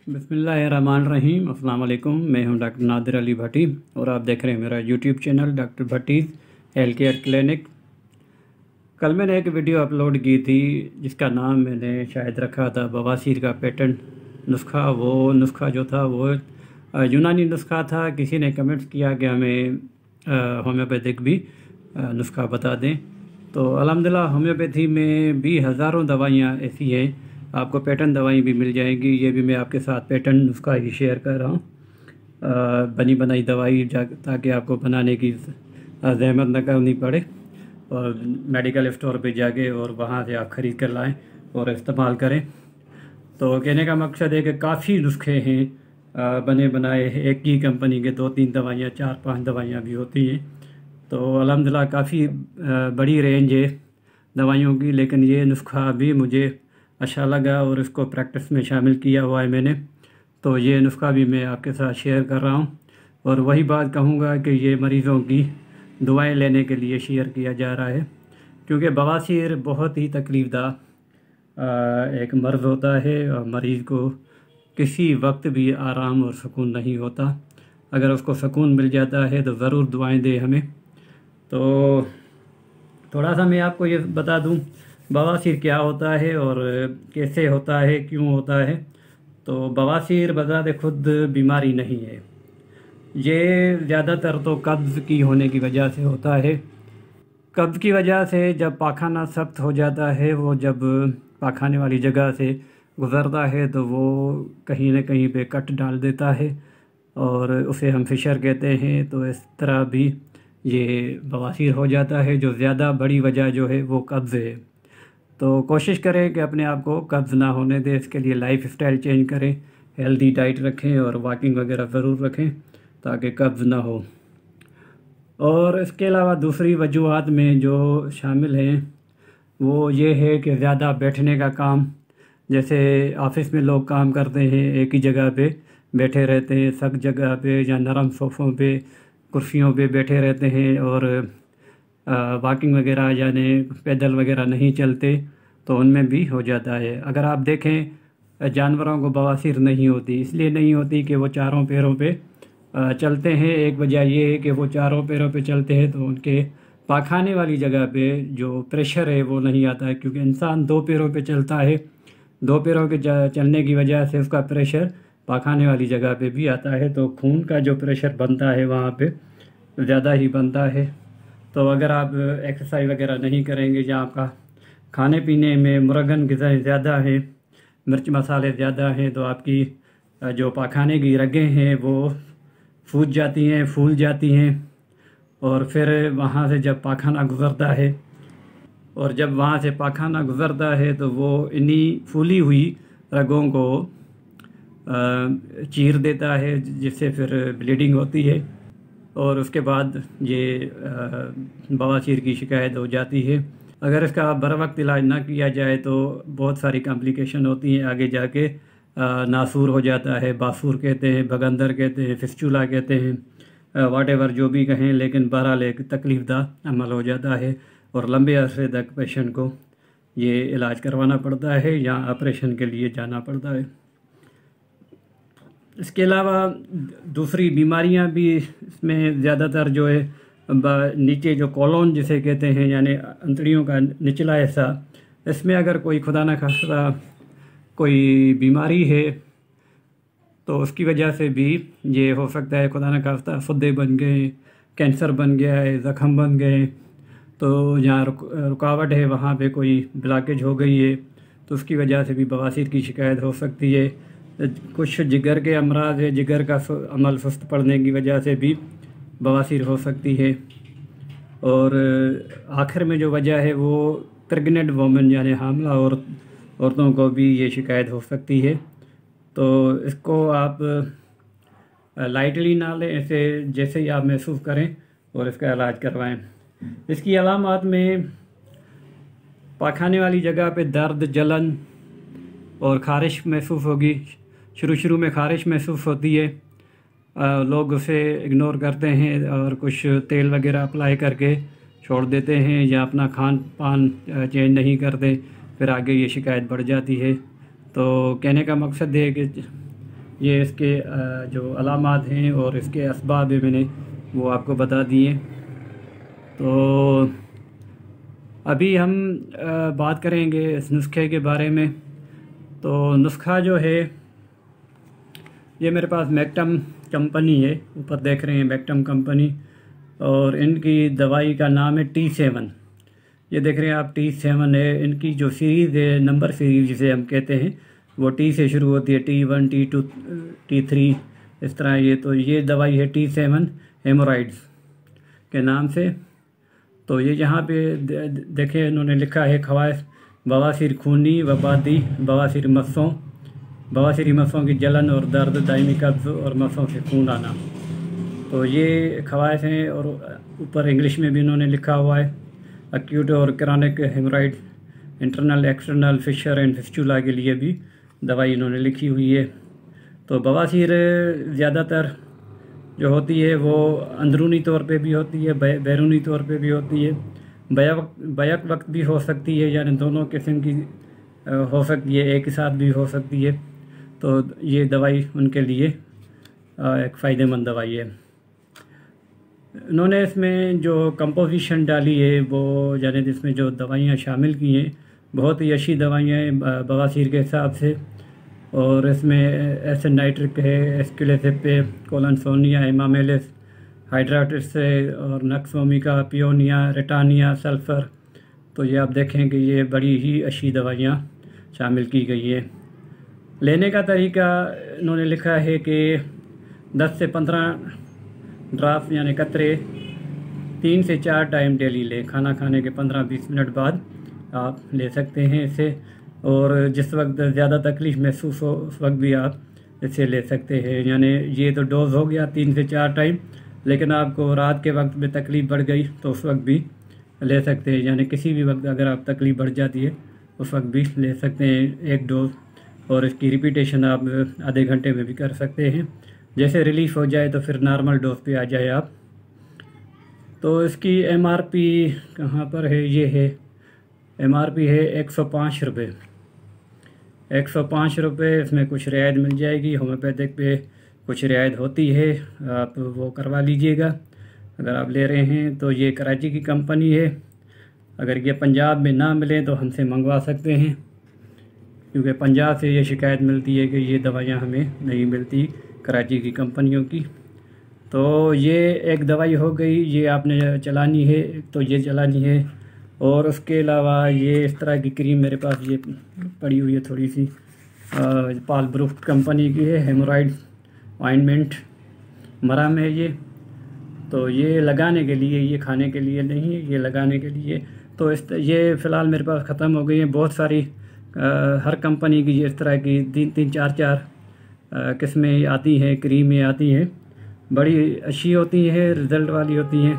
बिस्मिल्लाहिर्रहमानिर्रहीम। अस्सलाम वालेकुम। मैं हूं डॉक्टर नादिर अली भट्टी और आप देख रहे हैं मेरा YouTube channel doctor Bhatti's health care clinic. कल मैंने एक वीडियो अपलोड की थी जिसका नाम मैंने शायद रखा था बवासीर का पेटेंट नुस्खा। वो नुस्खा जो था वो यूनानी नुस्खा था। किसी ने कमेंट्स किया कि हमें होम्योपैथिक भी नुस्खा बता दें। तो अल्हम्दुलिल्लाह होम्योपैथी में भी हज़ारों दवाइयाँ ऐसी हैं, आपको पेटेंट दवाई भी मिल जाएगी। ये भी मैं आपके साथ पेटेंट नुस्खा ही शेयर कर रहा हूँ। बनी बनाई दवाई ताकि आपको बनाने की ज़हमत न करनी पड़े और मेडिकल स्टोर पे जाके और वहाँ से आप ख़रीद कर लाएँ और इस्तेमाल करें। तो कहने का मकसद है कि काफ़ी नुस्खे हैं बने बनाए। एक ही कंपनी के 2-3 दवाइयाँ 4-5 दवाइयाँ भी होती हैं। तो अल्हम्दुलिल्लाह काफ़ी बड़ी रेंज है दवाइयों की, लेकिन ये नुस्खा भी मुझे अच्छा लगा और इसको प्रैक्टिस में शामिल किया हुआ है मैंने। तो ये नुस्खा भी मैं आपके साथ शेयर कर रहा हूँ और वही बात कहूँगा कि ये मरीज़ों की दुआएं लेने के लिए शेयर किया जा रहा है, क्योंकि बवासीर बहुत ही तकलीफ़दा एक मर्ज़ होता है और मरीज़ को किसी वक्त भी आराम और सुकून नहीं होता। अगर उसको सुकून मिल जाता है तो ज़रूर दुआएं दे हमें। तो थोड़ा सा मैं आपको ये बता दूं बवासीर क्या होता है और कैसे होता है, क्यों होता है। तो बवासीर बज़ात खुद बीमारी नहीं है। ये ज़्यादातर तो कब्ज़ की होने की वजह से होता है। कब्ज़ की वजह से जब पाखाना सख्त हो जाता है, वो जब पाखाने वाली जगह से गुज़रता है तो वो कहीं न कहीं पे कट डाल देता है और उसे हम फिशर कहते हैं। तो इस तरह भी ये बवासीर हो जाता है। जो ज़्यादा बड़ी वजह जो है वो कब्ज़ है। तो कोशिश करें कि अपने आप को कब्ज़ ना होने दें। इसके लिए लाइफ स्टाइल चेंज करें, हेल्दी डाइट रखें और वॉकिंग वगैरह ज़रूर रखें ताकि कब्ज़ ना हो। और इसके अलावा दूसरी वजूहात में जो शामिल हैं वो ये है कि ज़्यादा बैठने का काम, जैसे ऑफ़िस में लोग काम करते हैं एक ही जगह पे बैठे रहते हैं, सख्त जगह पे या नरम सोफ़ों पे कुर्सियों पे बैठे रहते हैं और वॉकिंग वगैरह यानी पैदल वगैरह नहीं चलते, तो उनमें भी हो जाता है। अगर आप देखें जानवरों को बवासीर नहीं होती, इसलिए नहीं होती कि वो चारों पैरों पे चलते हैं। एक वजह ये है कि वो चारों पैरों पे चलते हैं तो उनके पाखाने वाली जगह पे जो प्रेशर है वो नहीं आता है, क्योंकि इंसान 2 पैरों पे चलता है। 2 पैरों के चलने की वजह से उसका प्रेशर पाखाने वाली जगह पे भी आता है, तो खून का जो प्रेशर बनता है वहाँ पे ज़्यादा ही बनता है। तो अगर आप एक्सरसाइज वगैरह नहीं करेंगे या आपका खाने पीने में मुरगन ग़िज़ाएँ ज़्यादा हैं, मिर्च मसाले ज़्यादा हैं, तो आपकी जो पाखाने की रगें हैं वो फूट जाती हैं, फूल जाती हैं और फिर वहाँ से जब पाखाना गुज़रता है और जब वहाँ से पाखाना गुज़रता है तो वो इन्हीं फूली हुई रगों को चीर देता है, जिससे फिर ब्लीडिंग होती है और उसके बाद ये बवासीर की शिकायत हो जाती है। अगर इसका बर वक्त इलाज ना किया जाए तो बहुत सारी कॉम्प्लिकेशन होती हैं आगे जाके। नासूर हो जाता है, बासूर कहते हैं, बगंदर कहते हैं, फिस्चुला कहते हैं, वाटेवर जो भी कहें, लेकिन बहरहाल एक तकलीफ़दा अमल हो जाता है और लंबे अरसे तक पेशेंट को ये इलाज करवाना पड़ता है या ऑपरेशन के लिए जाना पड़ता है। इसके अलावा दूसरी बीमारियां भी इसमें ज़्यादातर जो है नीचे जो कॉलोन जिसे कहते हैं यानी अंतड़ियों का निचला हिस्सा, इसमें अगर कोई खुदा न खास्ता कोई बीमारी है तो उसकी वजह से भी ये हो सकता है। खुदा न खास्ता फुद्दे बन गए, कैंसर बन गया है, ज़ख़म बन गए, तो जहाँ रुकावट है वहाँ पे कोई ब्लॉकेज हो गई है, तो उसकी वजह से भी बवासीर की शिकायत हो सकती है। कुछ जिगर के अमराज है, जिगर का अमल सुस्त पड़ने की वजह से भी बवासीर हो सकती है। और आखिर में जो वजह है वो प्रेग्नेंट वोमेन यानी हामला औरतों को भी ये शिकायत हो सकती है। तो इसको आप लाइटली ना लें, ऐसे जैसे ही आप महसूस करें और इसका इलाज करवाएं। इसकी अलामात में पाखाने वाली जगह पे दर्द, जलन और ख़ारिश महसूस होगी। शुरू में ख़ारिश महसूस होती है, लोग उसे इग्नोर करते हैं और कुछ तेल वगैरह अप्लाई करके छोड़ देते हैं या अपना खान पान चेंज नहीं करते, फिर आगे ये शिकायत बढ़ जाती है। तो कहने का मकसद है कि ये इसके जो अलामात हैं और इसके असबाब हैं मैंने वो आपको बता दिए। तो अभी हम बात करेंगे इस नुस्खे के बारे में। तो नुस्खा जो है ये मेरे पास मैक्टम कंपनी है, ऊपर देख रहे हैं मैक्टम कंपनी, और इनकी दवाई का नाम है T7। ये देख रहे हैं आप T7 है। इनकी जो सीरीज़ है, नंबर सीरीज़ जिसे हम कहते हैं, वो T से शुरू होती है, T1 T2 T3 इस तरह। ये दवाई है T7 हेमोराइड्स के नाम से। तो ये यहाँ पे देखें इन्होंने लिखा है ख़वास बवासीर खूनी वबादी बवासीर मस्सों, बवासीरी मस्सों की जलन और दर्द, दायमी कब्ज़ और मस्सों से खून आना। तो ये ख़वास हैं। और ऊपर इंग्लिश में भी इन्होंने लिखा हुआ है एक्यूट और chronic haemorrhoid, internal external fissure and fistula के लिए भी दवाई इन्होंने लिखी हुई है। तो बवासीर ज़्यादातर जो होती है वो अंदरूनी तौर पे भी होती है, बैरूनी तौर पे भी होती है, बैक वक्त भी हो सकती है, यानी दोनों किस्म की हो सकती है, एक ही साथ भी हो सकती है। तो ये दवाई उनके लिए एक फ़ायदेमंद दवाई है। इन्होंने इसमें जो कंपोजिशन डाली है वो यानी जिसमें जो दवाइयाँ शामिल की हैं बहुत ही अच्छी दवाइयाँ हैं बवासीर के हिसाब से। और इसमें एसिड नाइट्रिक है, एस्क्यूलेसिप है, कोलनसोनिया, इमामेलिस, हाइड्राटिस है, और नक्सोमिका, पियोनिया, रेटानिया, सल्फ़र। तो ये आप देखें कि ये बड़ी ही अच्छी दवाइयाँ शामिल की गई है। लेने का तरीका इन्होंने लिखा है कि 10 से 15 ड्राफ्ट यानी कतरे 3 से 4 टाइम डेली लें। खाना खाने के 15-20 मिनट बाद आप ले सकते हैं इसे। और जिस वक्त ज़्यादा तकलीफ़ महसूस हो उस वक्त भी आप इसे ले सकते हैं। यानी ये तो डोज़ हो गया 3 से 4 टाइम, लेकिन आपको रात के वक्त में तकलीफ़ बढ़ गई तो उस वक्त भी ले सकते हैं। यानी किसी भी वक्त अगर आप तकलीफ़ बढ़ जाती है उस वक्त भी ले सकते हैं एक डोज़। और इसकी रिपीटेशन आप आधे घंटे में भी कर सकते हैं। जैसे रिलीफ़ हो जाए तो फिर नॉर्मल डोज पे आ जाए आप। तो इसकी MRP कहाँ पर है? ये है MRP है 105 रुपये, 105 रुपये। इसमें कुछ रियायत मिल जाएगी, होम्योपैथिक पे कुछ रियायत होती है, आप वो करवा लीजिएगा अगर आप ले रहे हैं। तो ये कराची की कंपनी है। अगर ये पंजाब में ना मिले तो हमसे मंगवा सकते हैं, क्योंकि पंजाब से ये शिकायत मिलती है कि ये दवाइयाँ हमें नहीं मिलती कराची की कंपनियों की। तो ये एक दवाई हो गई, ये आपने चलानी है, तो ये चलानी है। और उसके अलावा ये इस तरह की क्रीम मेरे पास ये पड़ी हुई है थोड़ी सी, पाल ब्रूफ कंपनी की है, हेमोराइड ऑइंटमेंट मरहम है ये। तो ये लगाने के लिए, ये खाने के लिए नहीं है, ये लगाने के लिए। तो ये फ़िलहाल मेरे पास ख़त्म हो गई है। बहुत सारी हर कंपनी की इस तरह की 3-3, 4-4 किस्में आती हैं, क्रीमें आती हैं, बड़ी अच्छी होती हैं, रिज़ल्ट वाली होती हैं।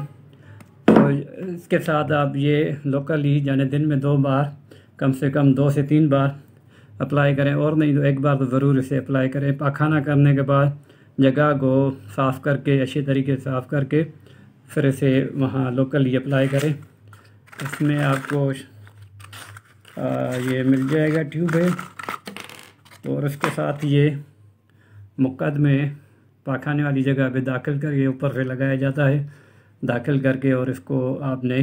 तो इसके साथ आप ये लोकली यानी दिन में 2 बार, कम से कम 2 से 3 बार अप्लाई करें, और नहीं तो 1 बार तो ज़रूर इसे अप्लाई करें। पाखाना करने के बाद जगह को साफ़ करके, अच्छे तरीके से साफ़ करके फिर इसे वहाँ लोकली अप्लाई करें। इसमें आपको ये मिल जाएगा ट्यूब है, और इसके साथ ये मुक्कद में पाखाने वाली जगह पे दाखिल करके ऊपर से लगाया जाता है, दाखिल करके, और इसको आपने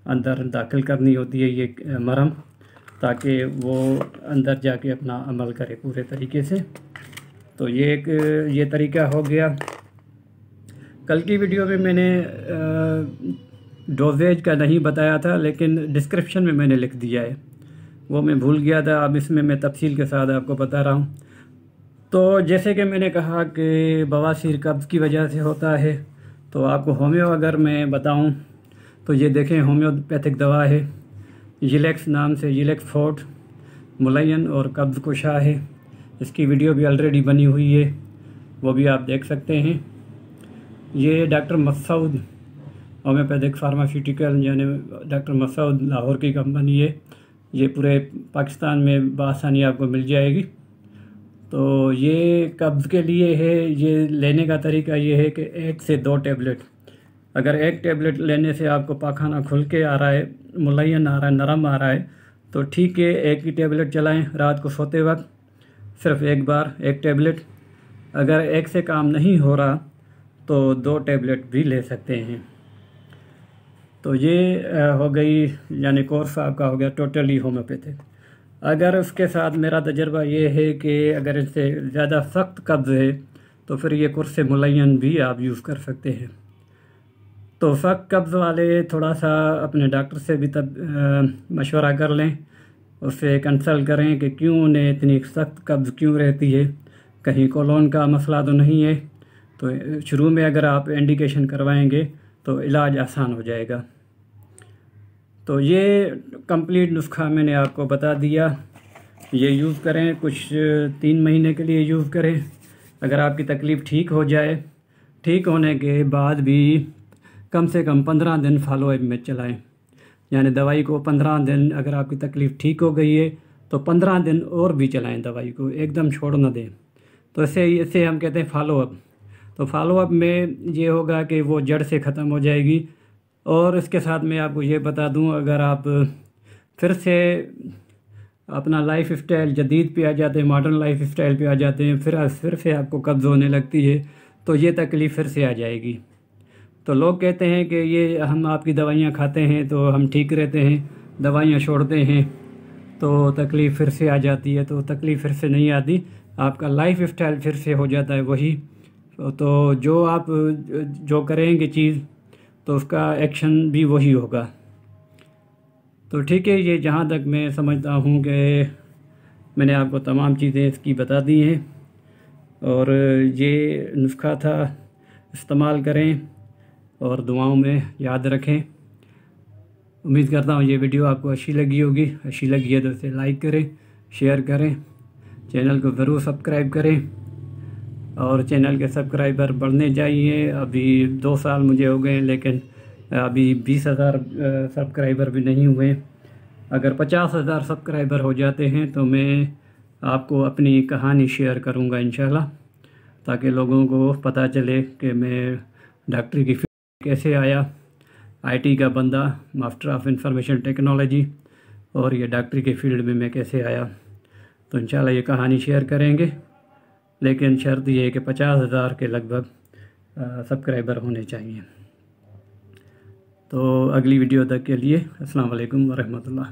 अंदर दाखिल करनी होती है ये मरहम, ताकि वो अंदर जाके अपना अमल करे पूरे तरीके से। तो ये तरीका हो गया। कल की वीडियो में मैंने डोजेज का नहीं बताया था, लेकिन डिस्क्रिप्शन में मैंने लिख दिया है, वो मैं भूल गया था। अब इसमें मैं तफसील के साथ आपको बता रहा हूँ। तो जैसे कि मैंने कहा कि बवासीर कब्ज़ की वजह से होता है, तो आपको होम्यो अगर मैं बताऊं तो ये देखें होम्योपैथिक दवा है, जिलेक्स नाम से, जिलेक्स फोर्ट मुलयन और कब्ज़ कुशा है। इसकी वीडियो भी ऑलरेडी बनी हुई है, वो भी आप देख सकते हैं। ये डॉक्टर मसूद होम्योपैथिक फार्मास्यूटिकल यानी डॉक्टर मसूद लाहौर की कंपनी है। ये पूरे पाकिस्तान में बआसानी आपको मिल जाएगी। तो ये कब्ज़ के लिए है। ये लेने का तरीका ये है कि 1 से 2 टैबलेट, अगर 1 टैबलेट लेने से आपको पाखाना खुल के आ रहा है, मुलयन आ रहा है, नरम आ रहा है, तो ठीक है, 1 ही टैबलेट चलाएं रात को सोते वक्त, सिर्फ 1 बार 1 टैबलेट। अगर एक से काम नहीं हो रहा तो 2 टैबलेट भी ले सकते हैं। तो ये हो गई, यानी कोर्स आपका हो गया टोटली होम्योपैथिक। अगर उसके साथ मेरा तजर्बा ये है कि अगर इससे ज़्यादा सख्त कब्ज़ है तो फिर ये कुर्स मुलय्यन भी आप यूज़ कर सकते हैं। तो सख्त कब्ज़ वाले थोड़ा सा अपने डॉक्टर से भी तब मशवरा कर लें, उससे कंसल्ट करें कि क्यों उन्हें इतनी सख्त कब्ज़ क्यों रहती है, कहीं कोलोन का मसला तो नहीं है। तो शुरू में अगर आप इंडिकेशन करवाएंगे तो इलाज आसान हो जाएगा। तो ये कंप्लीट नुस्खा मैंने आपको बता दिया, ये यूज़ करें, कुछ 3 महीने के लिए यूज़ करें। अगर आपकी तकलीफ़ ठीक हो जाए, ठीक होने के बाद भी कम से कम 15 दिन फॉलोअप में चलाएं। यानी दवाई को 15 दिन, अगर आपकी तकलीफ़ ठीक हो गई है तो 15 दिन और भी चलाएं, दवाई को एकदम छोड़ ना दें। तो इसे हम कहते हैं फॉलोअप। तो फॉलोअप में ये होगा कि वो जड़ से ख़त्म हो जाएगी। और इसके साथ मैं आपको ये बता दूं, अगर आप फिर से अपना लाइफ स्टाइल जदीद पे आ जाते हैं, मॉडर्न लाइफ स्टाइल पे आ जाते हैं, फिर से आपको कब्ज़ होने लगती है तो ये तकलीफ़ फिर से आ जाएगी। तो लोग कहते हैं कि ये हम आपकी दवाइयाँ खाते हैं तो हम ठीक रहते हैं, दवाइयाँ छोड़ते हैं तो तकलीफ़ फिर से आ जाती है। तो तकलीफ़ फिर से नहीं आती, आपका लाइफ स्टाइल फिर से हो जाता है वही। तो जो आप जो करेंगे चीज़ तो उसका एक्शन भी वही होगा। तो ठीक है, ये जहाँ तक मैं समझता हूँ कि मैंने आपको तमाम चीज़ें इसकी बता दी हैं, और ये नुस्खा था, इस्तेमाल करें और दुआओं में याद रखें। उम्मीद करता हूँ ये वीडियो आपको अच्छी लगी होगी। अच्छी लगी है तो इसे लाइक करें, शेयर करें, चैनल को ज़रूर सब्सक्राइब करें। और चैनल के सब्सक्राइबर बढ़ने चाहिए। अभी 2 साल मुझे हो गए लेकिन अभी 20,000 सब्सक्राइबर भी नहीं हुए। अगर 50,000 सब्सक्राइबर हो जाते हैं तो मैं आपको अपनी कहानी शेयर करूंगा इंशाल्लाह, ताकि लोगों को पता चले कि मैं डॉक्टरी की फील्ड कैसे आया, आईटी का बंदा, मास्टर ऑफ इंफॉर्मेशन टेक्नोलॉजी, और ये डॉक्टरी की फील्ड में मैं कैसे आया। तो इंशाल्लाह ये कहानी शेयर करेंगे, लेकिन शर्त ये है कि 50,000 के लगभग सब्सक्राइबर होने चाहिए। तो अगली वीडियो तक के लिए अस्सलाम वालेकुम व रहमतुल्लाह।